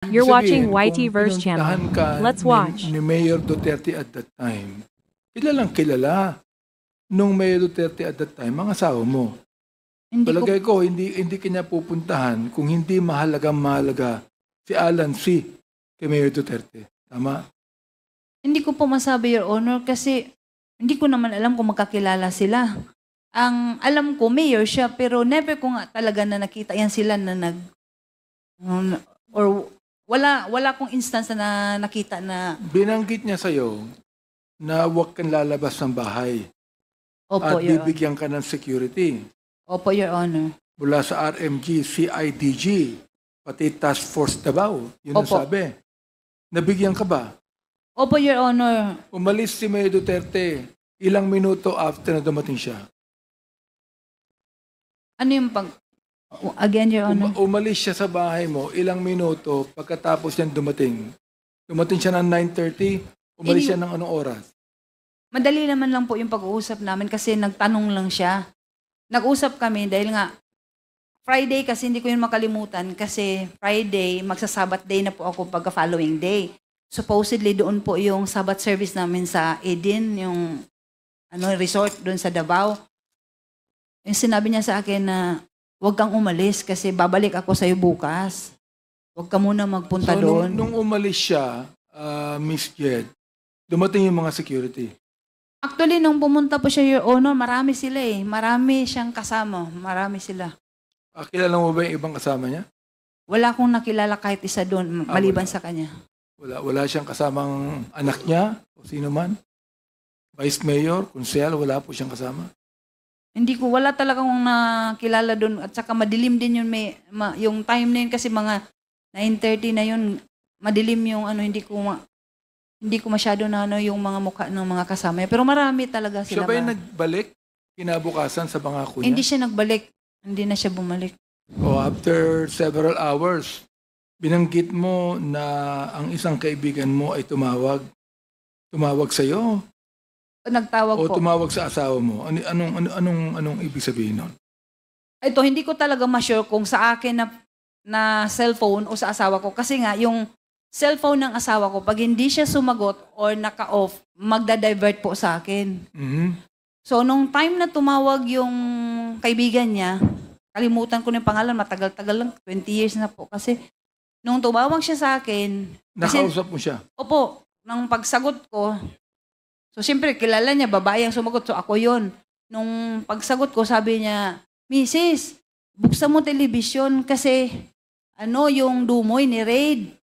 You're watching Sabihin, YT kung Verse pinuntahan Channel. ka Let's watch. ni Mayor Duterte at that time, kilalang kilala nung Mayor Duterte at that time, mga asawa mo. Hindi ko, Palagay ko, hindi kanya pupuntahan kung hindi mahalaga si Alan C. kay Mayor Duterte. Tama? hindi ko po masabi, Your Honor, kasi hindi ko naman alam kung magkakilala sila. Ang alam ko, mayor siya, pero never ko nga talaga na nakita yan sila na or wala kong instance na nakita na, Binanggit niya sa'yo na huwag kang lalabas ng bahay opo, at Your Honor. bibigyan ka ng security Opo, Your Honor. mula sa RMG, CIDG, pati Task Force Davao. Yun ang Opo. sabi. Nabigyan ka ba? Opo, Your Honor. Umalis si Mayor Duterte ilang minuto after na dumating siya. Ano yung again, Your Honor? Umalis siya sa bahay mo ilang minuto pagkatapos niyan dumating. Dumating siya ng 9:30, umalis siya ng anong oras? Madali naman lang po yung pag-uusap namin kasi nagtanong lang siya. Nag-usap kami dahil nga Friday kasi hindi ko yun makalimutan kasi Friday, magsa-Sabbath day na po ako pagka following day. Supposedly doon po yung Sabbath service namin sa Eden, yung resort doon sa Davao. Yung sinabi niya sa akin na huwag kang umalis kasi babalik ako sa'yo bukas. Huwag ka muna magpunta So, doon. nung umalis siya, Miss Jed, dumating yung mga security. Actually, nung pumunta po siya, Your Honor, marami sila eh. Marami siyang kasama. Marami sila. Kilala mo ba yung ibang kasama niya? Wala akong nakilala kahit isa doon, maliban wala. sa kanya. Wala siyang kasamang anak niya o sino man? Vice Mayor, Kunsel, wala po siyang kasama? Hindi ko, wala talagang nakilala doon. At saka madilim din yun, yung time na yun kasi mga 9:30 na yun, madilim yung hindi ko masyado na yung mga mukha ng mga kasama. Pero marami talaga Siya sila. ba yung nagbalik kinabukasan sa pangako Hindi niya? siya nagbalik. Hindi na siya bumalik. O after several hours, binanggit mo na ang isang kaibigan mo ay tumawag sa iyo Nagtawag o po. tumawag sa asawa mo. Anong ibig sabihin nun? Ito, hindi ko talaga ma-sure kung sa akin na cellphone o sa asawa ko. Kasi nga, yung cellphone ng asawa ko, pag hindi siya sumagot or naka-off, magda-divert po sa akin. Mhm. So, nung time na tumawag yung kaibigan niya, kalimutan ko na yung pangalan, matagal-tagal lang, 20 years na po. Kasi, nung tumawag siya sa akin, Nakausap mo siya? opo, nang pagsagot ko, so, siyempre, kilala niya, babae ang sumagot, so ako yon. Nung pagsagot ko, sabi niya, Mrs., buksan mo telebisyon kasi, yung Dumoy ni Raid.